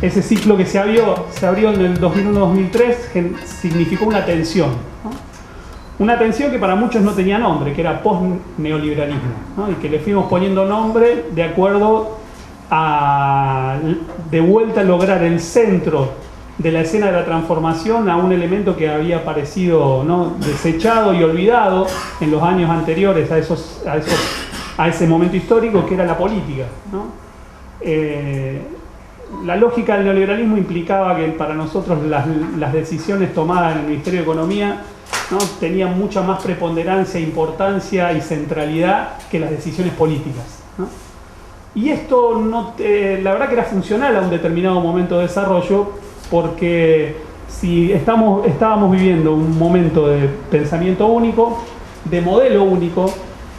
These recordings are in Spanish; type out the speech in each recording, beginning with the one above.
Ese ciclo que se abrió en el 2001-2003 significó una tensión, ¿no? Una tensión que para muchos no tenía nombre, que era post-neoliberalismo, ¿no? Y que le fuimos poniendo nombre de acuerdo a de vuelta a lograr el centro de la escena de la transformación a un elemento que había parecido, ¿no?, desechado y olvidado en los años anteriores a ese momento histórico, que era la política, ¿no? La lógica del neoliberalismo implicaba que para nosotros las decisiones tomadas en el Ministerio de Economía, ¿no?, tenían mucha más preponderancia, importancia y centralidad que las decisiones políticas, ¿no? Y esto la verdad que era funcional a un determinado momento de desarrollo, porque si estábamos viviendo un momento de pensamiento único, de modelo único,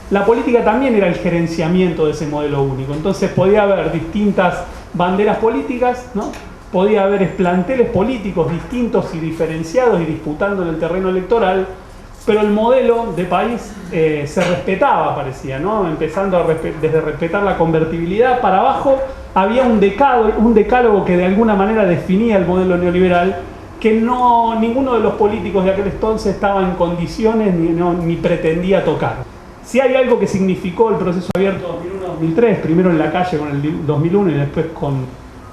la política también era el gerenciamiento de ese modelo único. Entonces podía haber distintas banderas políticas, ¿no? Podía haber planteles políticos distintos y diferenciados y disputando en el terreno electoral, pero el modelo de país se respetaba, parecía, ¿no? Empezando desde respetar la convertibilidad para abajo, había un decálogo que de alguna manera definía el modelo neoliberal, que ninguno de los políticos de aquel entonces estaba en condiciones ni pretendía tocar. Si hay algo que significó el proceso abierto 2001-2003, primero en la calle con el 2001 y después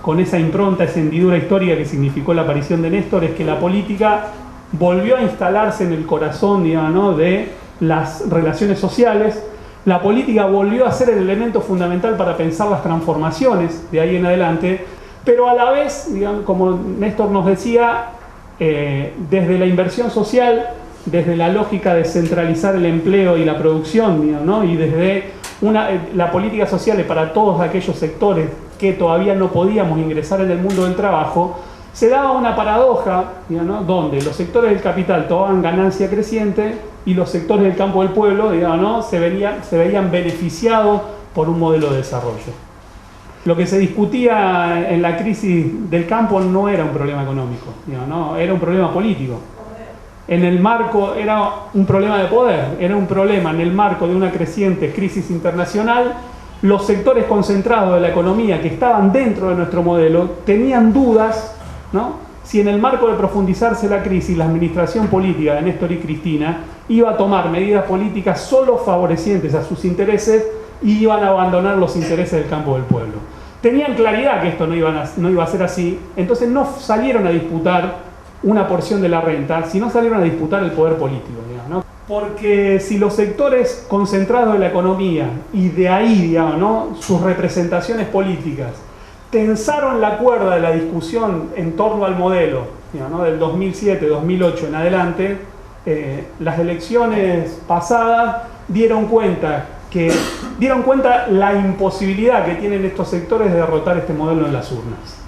con esa impronta, esa hendidura histórica que significó la aparición de Néstor, es que la política volvió a instalarse en el corazón, digamos, ¿no?, de las relaciones sociales. La política volvió a ser el elemento fundamental para pensar las transformaciones de ahí en adelante, pero a la vez, digamos, como Néstor nos decía, desde la inversión social, desde la lógica de centralizar el empleo y la producción, digamos, ¿no?, y desde la política social para todos aquellos sectores que todavía no podíamos ingresar en el mundo del trabajo, se daba una paradoja, digamos, ¿no?, donde los sectores del capital tomaban ganancia creciente y los sectores del campo del pueblo, digamos, ¿no?, se veían beneficiados por un modelo de desarrollo. Lo que se discutía en la crisis del campo no era un problema económico, digamos, ¿no?, era un problema político. En el marco era un problema de poder, era un problema en el marco de una creciente crisis internacional. Los sectores concentrados de la economía que estaban dentro de nuestro modelo tenían dudas, ¿no?, si en el marco de profundizarse la crisis, la administración política de Néstor y Cristina iba a tomar medidas políticas solo favorecientes a sus intereses y iban a abandonar los intereses del campo del pueblo. Tenían claridad que esto no iba a ser así, entonces no salieron a disputar una porción de la renta, sino salieron a disputar el poder político, digamos, ¿no? Porque si los sectores concentrados de la economía y de ahí, digamos, ¿no?, sus representaciones políticas tensaron la cuerda de la discusión en torno al modelo, digamos, ¿no?, del 2007-2008 en adelante, las elecciones pasadas dieron cuenta la imposibilidad que tienen estos sectores de derrotar este modelo en las urnas.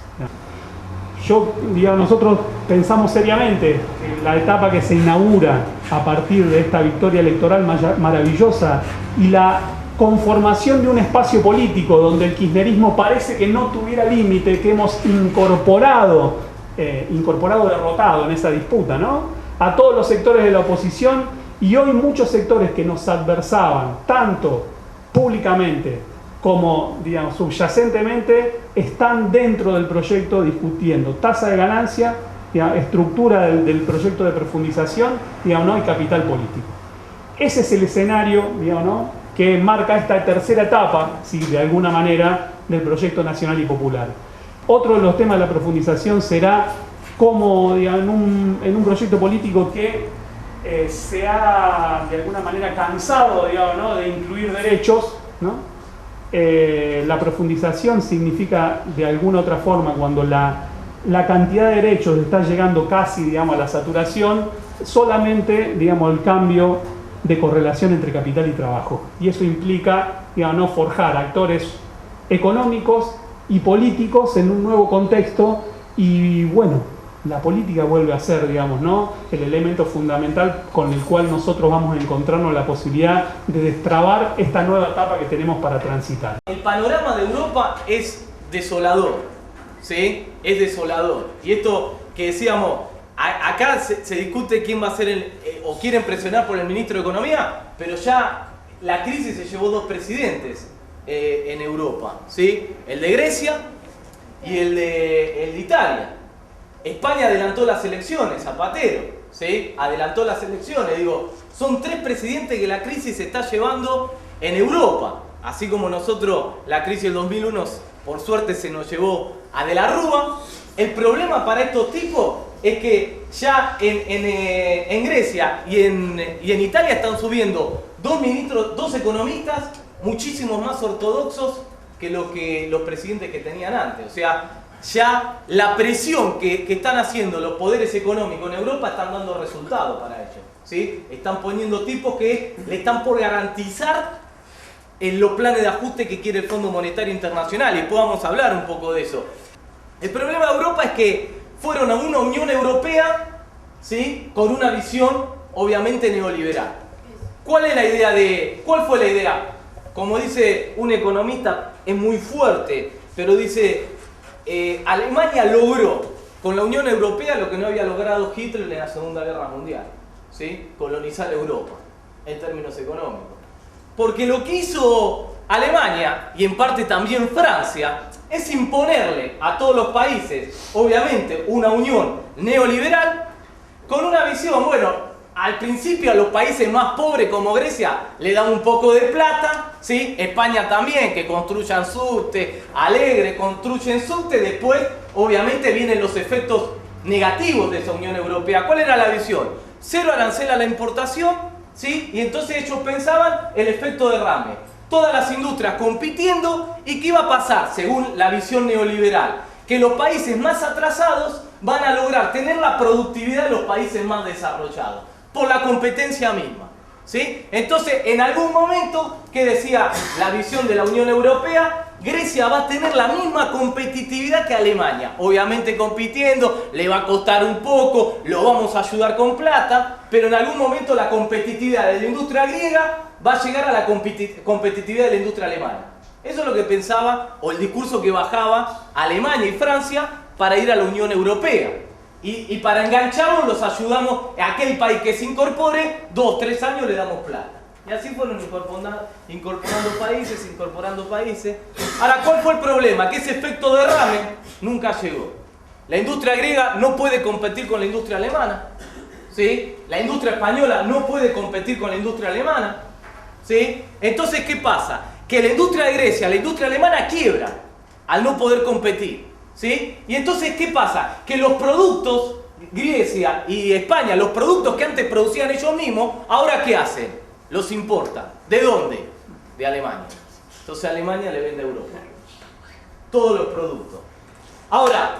Nosotros pensamos seriamente que la etapa que se inaugura a partir de esta victoria electoral maravillosa y la conformación de un espacio político donde el kirchnerismo parece que no tuviera límite, que hemos incorporado derrotado en esa disputa, ¿no?, a todos los sectores de la oposición, y hoy muchos sectores que nos adversaban, tanto públicamente como, digamos, subyacentemente, están dentro del proyecto discutiendo tasa de ganancia, digamos, estructura del proyecto de profundización, digamos, ¿no?, y capital político. Ese es el escenario, digamos, ¿no?, que marca esta tercera etapa, ¿sí?, de alguna manera, del proyecto nacional y popular. Otro de los temas de la profundización será cómo, digamos, en un proyecto político que se ha de alguna manera cansado, digamos, ¿no?, de incluir derechos, ¿no? La profundización significa de alguna otra forma cuando la cantidad de derechos está llegando casi, digamos, a la saturación, solamente, digamos, el cambio de correlación entre capital y trabajo. Y eso implica, digamos, no forjar actores económicos y políticos en un nuevo contexto, y bueno, la política vuelve a ser, digamos, ¿no?, el elemento fundamental con el cual nosotros vamos a encontrarnos la posibilidad de destrabar esta nueva etapa que tenemos para transitar. El panorama de Europa es desolador, ¿sí? Es desolador. Y esto que decíamos, acá se discute quién va a ser o quieren presionar por el ministro de Economía, pero ya la crisis se llevó 2 presidentes en Europa, ¿sí? El de Grecia y el de Italia. España adelantó las elecciones, Zapatero, ¿sí? Adelantó las elecciones, digo, son 3 presidentes que la crisis se está llevando en Europa. Así como nosotros, la crisis del 2001, por suerte se nos llevó a De la Rúa. El problema para estos tipos es que ya en Grecia y en Italia están subiendo 2 ministros, 2 economistas, muchísimos más ortodoxos que los presidentes que tenían antes. O sea, ya la presión que están haciendo los poderes económicos en Europa están dando resultados para ellos, ¿sí? Están poniendo tipos que le están por garantizar en los planes de ajuste que quiere el Fondo Monetario Internacional, y después vamos a hablar un poco de eso. El problema de Europa es que fueron a una Unión Europea, ¿sí? Con una visión obviamente neoliberal. ¿Cuál fue la idea? Como dice un economista, es muy fuerte, pero dice, Alemania logró con la Unión Europea lo que no había logrado Hitler en la Segunda Guerra Mundial, ¿sí? Colonizar Europa, en términos económicos. Porque lo que hizo Alemania, y en parte también Francia, es imponerle a todos los países, obviamente, una unión neoliberal con una visión, bueno, al principio a los países más pobres como Grecia le dan un poco de plata, ¿sí? España también, que construyan subte, Alegre, construyen subte, después obviamente vienen los efectos negativos de esa Unión Europea. ¿Cuál era la visión? 0 arancel a la importación, ¿sí? Y entonces ellos pensaban el efecto derrame. Todas las industrias compitiendo, ¿y qué iba a pasar según la visión neoliberal? Que los países más atrasados van a lograr tener la productividad de los países más desarrollados, por la competencia misma, ¿sí? Entonces, en algún momento, ¿qué decía la visión de la Unión Europea? Grecia va a tener la misma competitividad que Alemania. Obviamente compitiendo, le va a costar un poco, lo vamos a ayudar con plata, pero en algún momento la competitividad de la industria griega va a llegar a la competitividad de la industria alemana. Eso es lo que pensaba, o el discurso que bajaba Alemania y Francia para ir a la Unión Europea. Y para engancharlos los ayudamos a aquel país que se incorpore, 2, 3 años le damos plata. Y así fueron incorporando países. Ahora, ¿cuál fue el problema? Que ese efecto derrame nunca llegó. La industria griega no puede competir con la industria alemana, ¿sí? La industria española no puede competir con la industria alemana, ¿sí? Entonces, ¿qué pasa? Que la industria de Grecia, la industria alemana quiebra al no poder competir, ¿sí? Y entonces, ¿qué pasa? Que los productos, Grecia y España, los productos que antes producían ellos mismos, ¿ahora qué hacen? Los importan. ¿De dónde? De Alemania. Entonces Alemania le vende a Europa todos los productos. Ahora,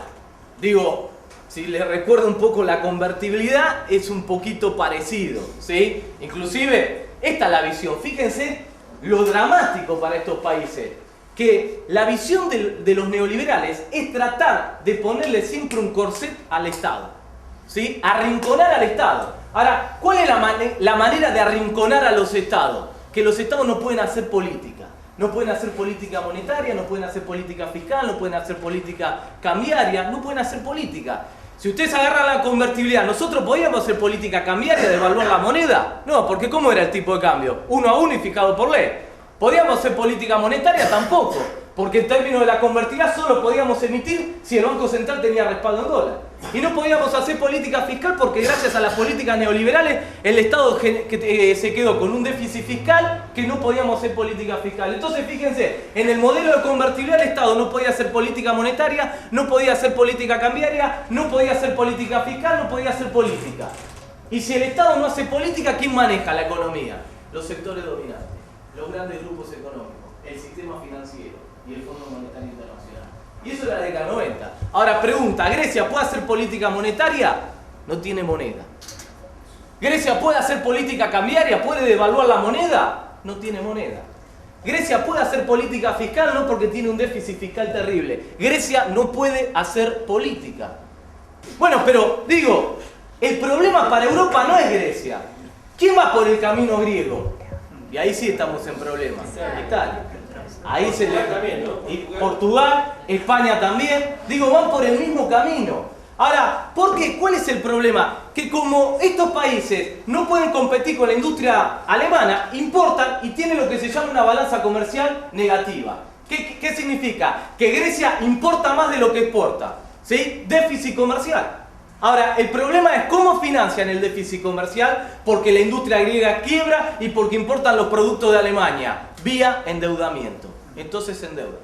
digo, si les recuerdo un poco la convertibilidad, es un poquito parecido, ¿sí? Inclusive, esta es la visión. Fíjense lo dramático para estos países, que la visión de los neoliberales es tratar de ponerle siempre un corset al Estado, ¿sí? Arrinconar al Estado. Ahora, ¿cuál es la manera de arrinconar a los Estados? Que los Estados no pueden hacer política. No pueden hacer política monetaria, no pueden hacer política fiscal, no pueden hacer política cambiaria, no pueden hacer política. Si ustedes agarran la convertibilidad, ¿nosotros podíamos hacer política cambiaria, devaluar la moneda? No, porque ¿cómo era el tipo de cambio? 1 a 1 y fijado por ley. ¿Podíamos hacer política monetaria? Tampoco, porque en términos de la convertibilidad solo podíamos emitir si el Banco Central tenía respaldo en dólar. Y no podíamos hacer política fiscal porque gracias a las políticas neoliberales el Estado se quedó con un déficit fiscal que no podíamos hacer política fiscal. Entonces fíjense, en el modelo de convertibilidad el Estado no podía hacer política monetaria, no podía hacer política cambiaria, no podía hacer política fiscal, no podía hacer política. Y si el Estado no hace política, ¿quién maneja la economía? Los sectores dominantes, los grandes grupos económicos, el sistema financiero y el Fondo Monetario Internacional. Y eso era la década 90. Ahora pregunta, ¿Grecia puede hacer política monetaria? No tiene moneda. ¿Grecia puede hacer política cambiaria? ¿Puede devaluar la moneda? No tiene moneda. ¿Grecia puede hacer política fiscal? No, porque tiene un déficit fiscal terrible. Grecia no puede hacer política. Bueno, pero digo, el problema para Europa no es Grecia. ¿Quién va por el camino griego? Y ahí sí estamos en problemas. Italia. Ahí se le también, ¿no? Y Portugal, España también, digo, van por el mismo camino. Ahora, ¿por qué? ¿Cuál es el problema? Que como estos países no pueden competir con la industria alemana, importan y tienen lo que se llama una balanza comercial negativa. ¿Qué significa? Que Grecia importa más de lo que exporta, ¿sí? Déficit comercial. Ahora, el problema es cómo financian el déficit comercial, porque la industria griega quiebra y porque importan los productos de Alemania, vía endeudamiento. Entonces se endeuda.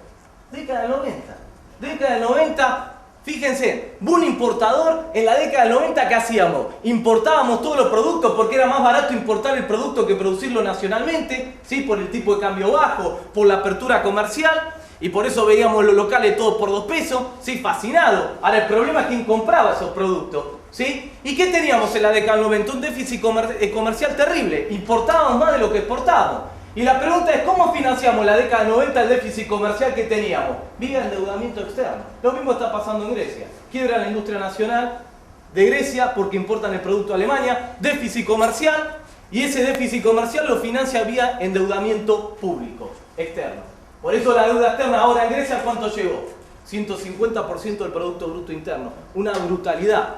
Década del 90. Década del 90, fíjense, un importador en la década del 90, ¿qué hacíamos? Importábamos todos los productos porque era más barato importar el producto que producirlo nacionalmente, ¿sí? Por el tipo de cambio bajo, por la apertura comercial. Y por eso veíamos los locales todos por 2 pesos, ¿sí? Fascinados. Ahora el problema es quién compraba esos productos, ¿sí? ¿Y qué teníamos en la década del 90? Un déficit comercial terrible. Importábamos más de lo que exportábamos. Y la pregunta es, ¿cómo financiamos en la década del 90 el déficit comercial que teníamos? Vía endeudamiento externo. Lo mismo está pasando en Grecia. Quiebra la industria nacional de Grecia porque importan el producto a Alemania, déficit comercial, y ese déficit comercial lo financia vía endeudamiento público, externo. Por eso la deuda externa ahora en Grecia, ¿cuánto llegó? 150% del Producto Bruto Interno. Una brutalidad.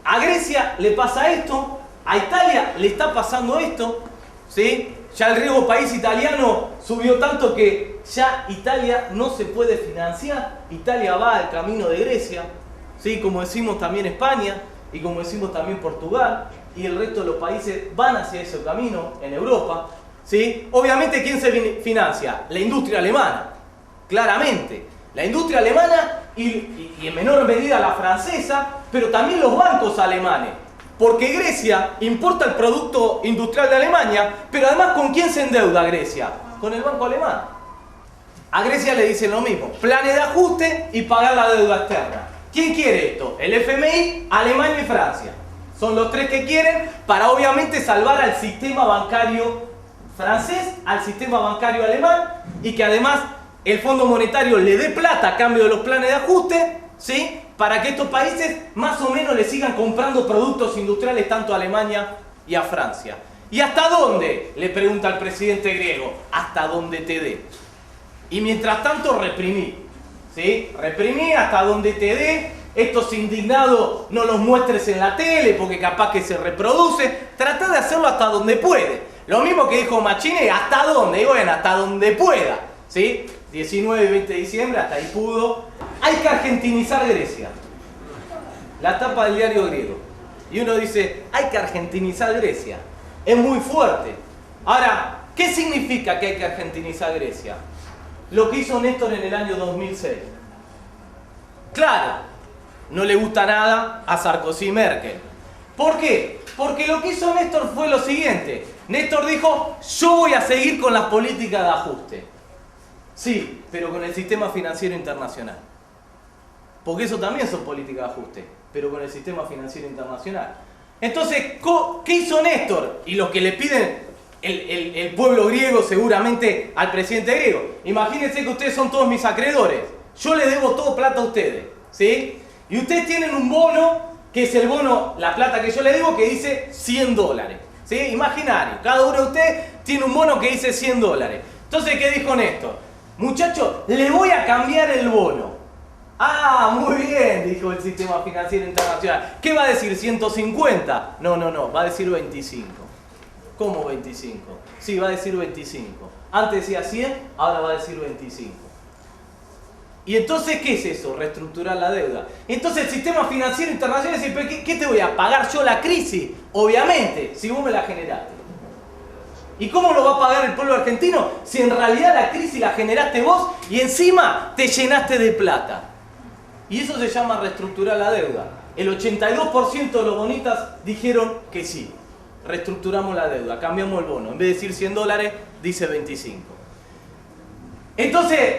A Grecia le pasa esto, a Italia le está pasando esto, ¿sí? Ya el riesgo país italiano subió tanto que ya Italia no se puede financiar. Italia va al camino de Grecia, ¿sí? Como decimos también España y como decimos también Portugal, y el resto de los países van hacia ese camino en Europa. ¿Sí? Obviamente, ¿quién se financia? La industria alemana, claramente. La industria alemana y en menor medida la francesa, pero también los bancos alemanes. Porque Grecia importa el producto industrial de Alemania, pero además, ¿con quién se endeuda Grecia? Con el banco alemán. A Grecia le dicen lo mismo, planes de ajuste y pagar la deuda externa. ¿Quién quiere esto? El FMI, Alemania y Francia. Son los 3 que quieren para obviamente salvar al sistema bancario francés, al sistema bancario alemán, y que además el Fondo Monetario le dé plata a cambio de los planes de ajuste, ¿sí? Para que estos países más o menos le sigan comprando productos industriales tanto a Alemania y a Francia. ¿Y hasta dónde? Le pregunta el presidente griego. Hasta donde te dé. Y mientras tanto reprimí, ¿sí? Reprimí hasta donde te dé. Estos indignados no los muestres en la tele porque capaz que se reproduce. Trata de hacerlo hasta donde puede. Lo mismo que dijo Machine, ¿hasta dónde? Y bueno, hasta donde pueda, ¿sí? 19 y 20 de diciembre, hasta ahí pudo. Hay que argentinizar Grecia. La tapa del diario griego. Y uno dice, hay que argentinizar Grecia. Es muy fuerte. Ahora, ¿qué significa que hay que argentinizar Grecia? Lo que hizo Néstor en el año 2006. Claro, no le gusta nada a Sarkozy y Merkel. ¿Por qué? Porque lo que hizo Néstor fue lo siguiente. Néstor dijo, yo voy a seguir con las políticas de ajuste. Sí, pero con el sistema financiero internacional. Porque eso también son políticas de ajuste, pero con el sistema financiero internacional. Entonces, ¿qué hizo Néstor? Y lo que le piden el pueblo griego seguramente al presidente griego. Imagínense que ustedes son todos mis acreedores. Yo les debo todo plata a ustedes, ¿sí? Y ustedes tienen un bono, que es el bono, la plata que yo les debo, que dice $100. ¿Sí? Imaginario, cada uno de ustedes tiene un bono que dice $100. Entonces, ¿qué dijo Néstor? Muchachos, le voy a cambiar el bono. Ah, muy bien, dijo el sistema financiero internacional. ¿Qué va a decir? ¿150? No, va a decir 25. ¿Cómo 25? Sí, va a decir 25. Antes decía 100, ahora va a decir 25. ¿Y entonces qué es eso? Reestructurar la deuda. Entonces el sistema financiero internacional dice, ¿pero qué te voy a pagar yo la crisis? Obviamente, si vos me la generaste. ¿Y cómo lo va a pagar el pueblo argentino si en realidad la crisis la generaste vos y encima te llenaste de plata? Y eso se llama reestructurar la deuda. El 82% de los bonistas dijeron que sí. Reestructuramos la deuda, cambiamos el bono. En vez de decir $100, dice 25. Entonces,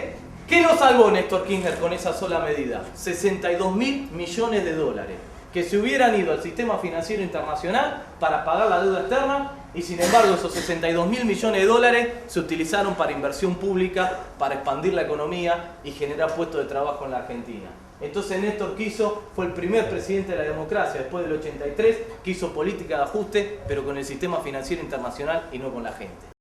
¿qué nos salvó Néstor Kirchner con esa sola medida? 62.000 millones de dólares que se hubieran ido al sistema financiero internacional para pagar la deuda externa, y sin embargo esos 62.000 millones de dólares se utilizaron para inversión pública, para expandir la economía y generar puestos de trabajo en la Argentina. Entonces Néstor Kirchner fue el primer presidente de la democracia después del 83 que hizo política de ajuste, pero con el sistema financiero internacional y no con la gente.